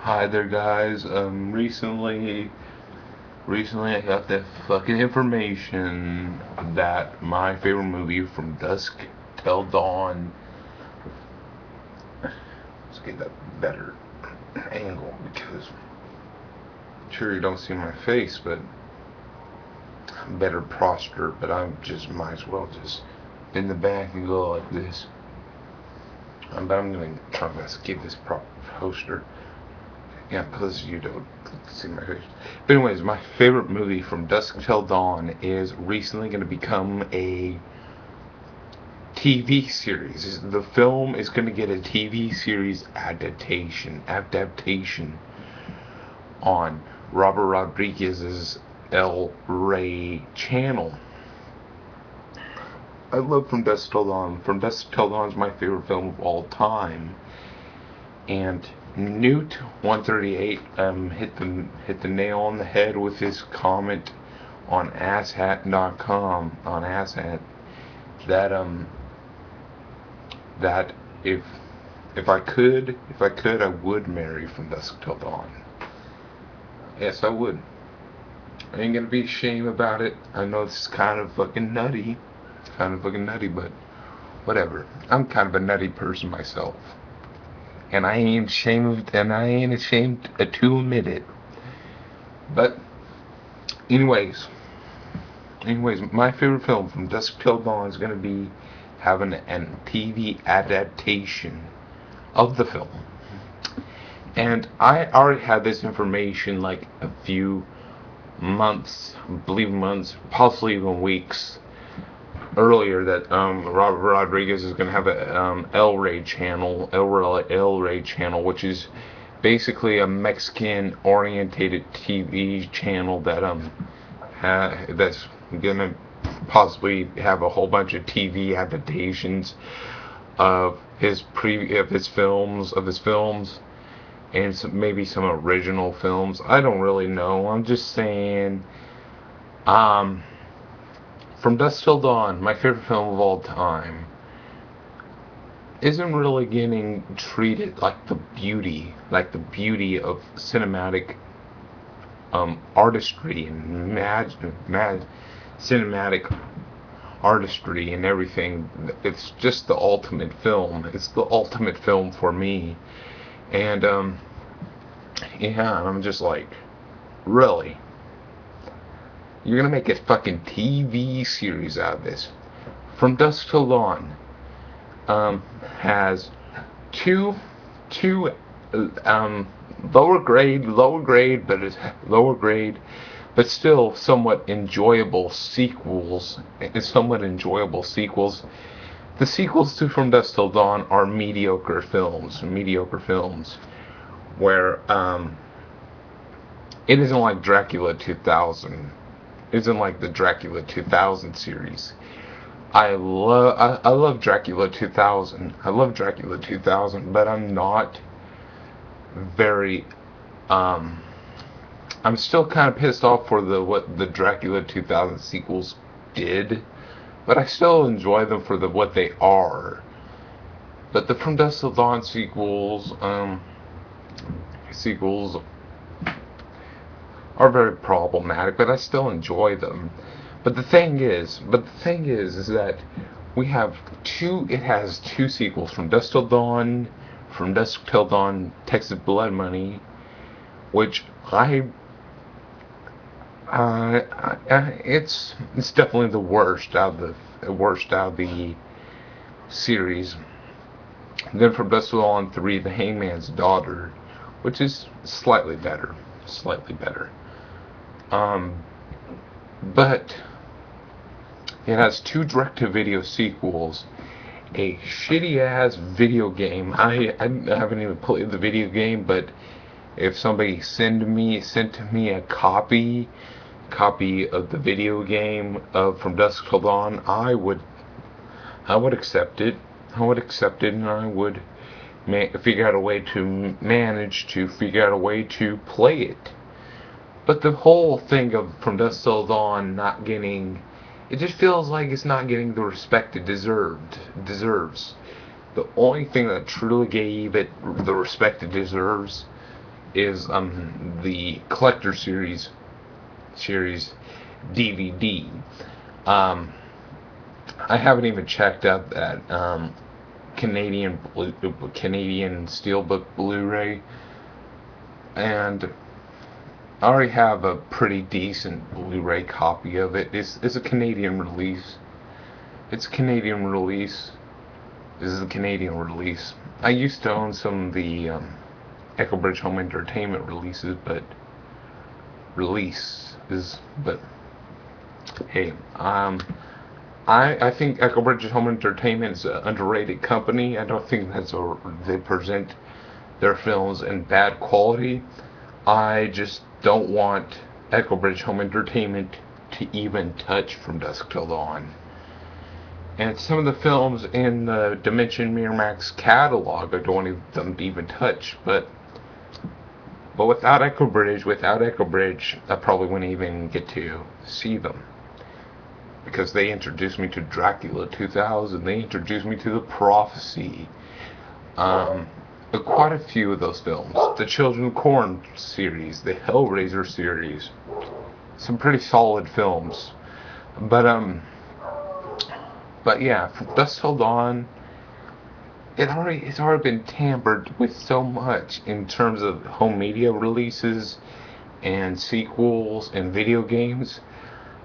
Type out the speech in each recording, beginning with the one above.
Hi there, guys. Recently I got the fucking information that my favorite movie from dusk till dawn. Let's get that better angle because I'm sure you don't see my face, but I'm better posture. But I'm just might as well just in the back and go like this. But I'm gonna try to give this proper posture. Yeah, because you don't see my face. But anyways, my favorite movie from Dusk Till Dawn is recently going to become a TV series. The film is going to get a TV series adaptation on Robert Rodriguez's El Rey channel. I love From Dusk Till Dawn. From Dusk Till Dawn is my favorite film of all time. And Newt 138 hit the nail on the head with his comment on asshat.com on asshat that if I would marry From Dusk Till Dawn. Yes, I would. I ain't gonna be ashamed about it. I know this is kind of fucking nutty, but whatever. I'm kind of a nutty person myself. And I ain't ashamed to admit it. But anyways, my favorite film from Dusk Till Dawn is gonna be having a TV adaptation of the film. And I already had this information like a few months, I believe months, possibly even weeks earlier that Robert Rodriguez is going to have a El Rey channel, which is basically a Mexican orientated TV channel that that's going to possibly have a whole bunch of TV adaptations of his films, and maybe some original films. I don't really know. I'm just saying. From Dusk Till Dawn, my favorite film of all time, isn't really getting treated like the beauty of cinematic artistry and cinematic artistry and everything. It's just the ultimate film. It's the ultimate film for me. And yeah, I'm just like, really? You're gonna make a fucking TV series out of this? From Dusk Till Dawn has two lower grade, but still somewhat enjoyable sequels. The sequels to From Dusk Till Dawn are mediocre films, where it isn't like Dracula 2000. Isn't like the Dracula 2000 series. I love Dracula 2000. I love Dracula 2000, but I'm not very I'm still kind of pissed off for what the Dracula 2000 sequels did, but I still enjoy them for what they are. But the From Dusk Till Dawn sequels are very problematic, but I still enjoy them. But the thing is that we have it has two sequels, From Dusk Till Dawn, From Dusk Till Dawn, Texas Blood Money, which it's definitely the worst out of the series. Then From Dusk Till Dawn 3, The Hangman's Daughter, which is slightly better. But it has two direct-to-video sequels, a shitty-ass video game. I haven't even played the video game, but if somebody sent me a copy of the video game of From Dusk Till Dawn, I would accept it. And I would figure out a way to play it. But the whole thing of From Dusk Till Dawn not getting, it just feels like it's not getting the respect it deserves. The only thing that truly gave it the respect it deserves is the collector series DVD. Um, I haven't even checked out that Canadian Steelbook Blu-ray, and I already have a pretty decent Blu-ray copy of it. It's a Canadian release. It's a Canadian release. This is a Canadian release. I used to own some of the Echo Bridge Home Entertainment releases, but hey, I think Echo Bridge Home Entertainment is an underrated company. I don't think they present their films in bad quality. I just don't want Echo Bridge Home Entertainment to even touch From Dusk Till Dawn. And some of the films in the Dimension Miramax catalog I don't want them to even touch. But without Echo Bridge, I probably wouldn't even get to see them. Because they introduced me to Dracula 2000, they introduced me to The Prophecy. Quite a few of those films. The Children of Corn series, the Hellraiser series. Some pretty solid films. But yeah, From Dusk Till Dawn, it's already been tampered with so much in terms of home media releases and sequels and video games.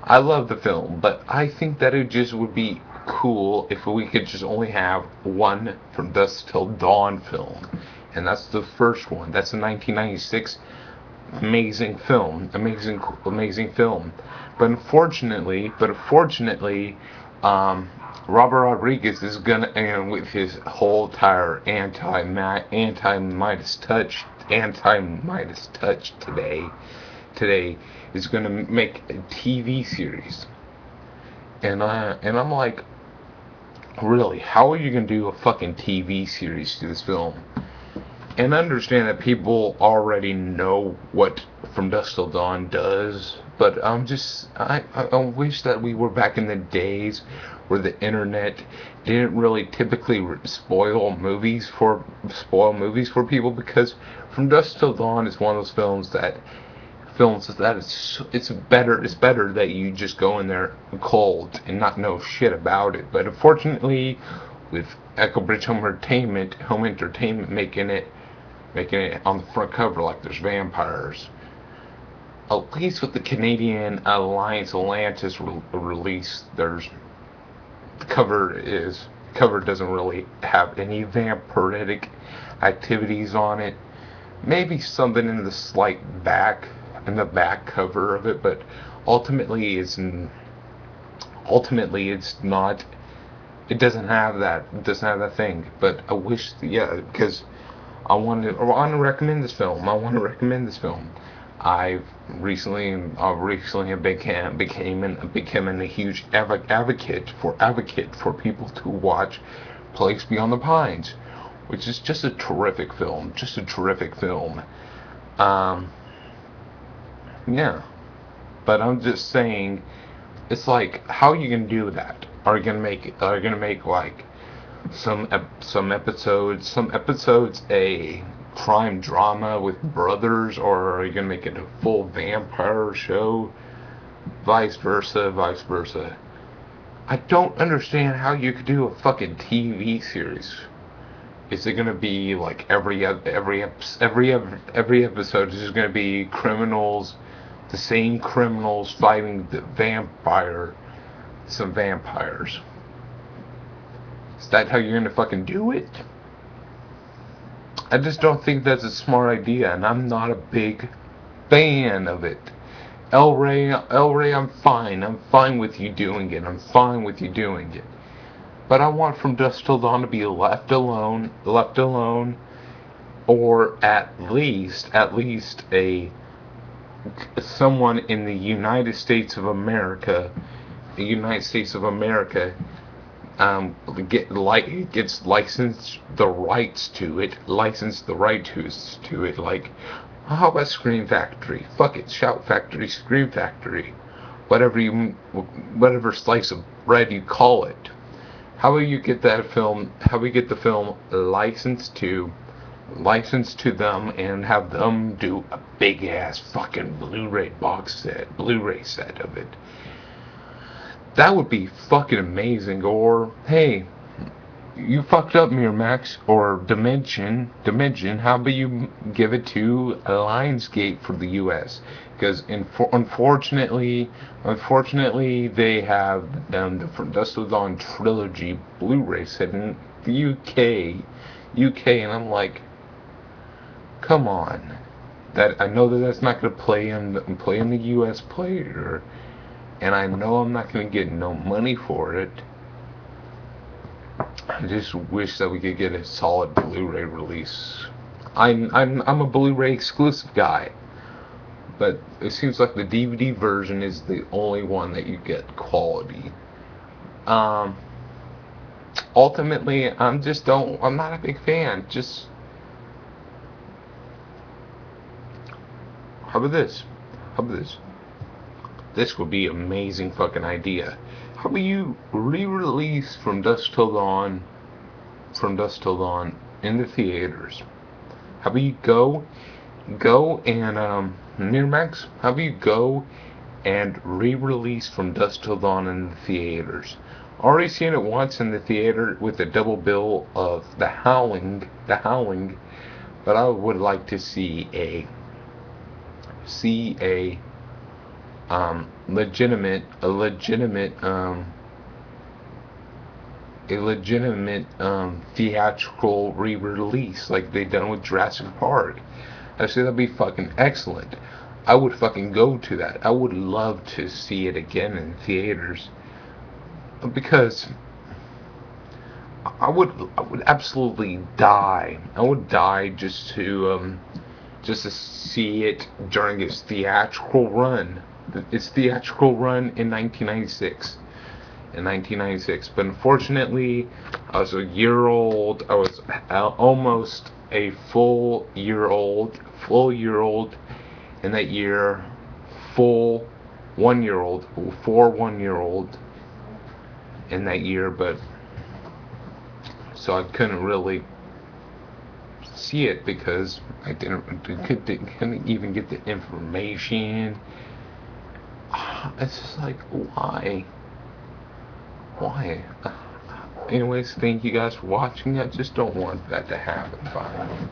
I love the film, but I think that it just would be cool if we could just only have one From Dusk Till Dawn film. And that's the first one. That's a 1996 amazing film. Amazing film. But unfortunately, Robert Rodriguez is gonna, and with his whole entire anti-Midas touch today is gonna make a TV series, and I'm like, really, how are you gonna do a fucking TV series to this film? And I understand that people already know what From Dusk Till Dawn does, but I wish that we were back in the days where the internet didn't really typically spoil movies for people, because From Dusk Till Dawn is one of those films that it's better that you just go in there cold and not know shit about it. But unfortunately, with Echo Bridge Home Entertainment making it on the front cover like there's vampires. At least with the Canadian Alliance Atlantis release, the cover doesn't really have any vampiric activities on it. Maybe something in the back cover of it, but ultimately it's not. It doesn't have that thing. But I wish, because I want to recommend this film. I've recently became a huge advocate for people to watch Place Beyond the Pines, which is just a terrific film. Yeah, but I'm just saying, it's like, how are you gonna do that? Are you gonna make like some episodes a crime drama with brothers, or are you gonna make it a full vampire show? Vice versa. I don't understand how you could do a fucking TV series. Is it gonna be like every episode is just gonna be the same criminals fighting some vampires? Is that how you're gonna fucking do it? I just don't think that's a smart idea, and I'm not a big fan of it. El Rey, I'm fine. I'm fine with you doing it. But I want From Dusk Till Dawn to be left alone, or at least someone in the United States of America, gets licensed the rights to it. Like, how about Scream Factory? Fuck it, Shout Factory, Scream Factory, whatever slice of bread you call it. How will you get the film licensed to license to them and have them do a big ass fucking Blu-ray set of it. That would be fucking amazing. Or hey, you fucked up, Miramax or Dimension. How about you give it to Lionsgate for the U.S. Because unfortunately, they have the From Dusk Till Dawn trilogy Blu-ray set in the UK, and I'm like, come on. That I know that's not gonna play in the U.S. player, and I know I'm not gonna get no money for it. I just wish that we could get a solid Blu-ray release. I'm a Blu-ray exclusive guy, but it seems like the DVD version is the only one that you get quality. Um, Ultimately, I'm not a big fan. Just how about this? How about this? This would be an amazing fucking idea. How about you re-release From Dusk Till Dawn in the theaters? How about you go and Miramax? How about you go and re-release From Dusk Till Dawn in the theaters? Already seen it once in the theater with a double bill of The Howling, but I would like to see a legitimate theatrical re-release like they done with Jurassic Park. I say that'd be fucking excellent. I would fucking go to that. I would love to see it again in theaters because I would absolutely die. I would die just to see it during its theatrical run. Its theatrical run in 1996. But unfortunately, I was a year old. I was almost a full year old in that year, full 1 year old, for 1 year old in that year, but so I couldn't really see it because I couldn't even get the information. It's just like, why? Anyways, thank you guys for watching. I just don't want that to happen. Bye.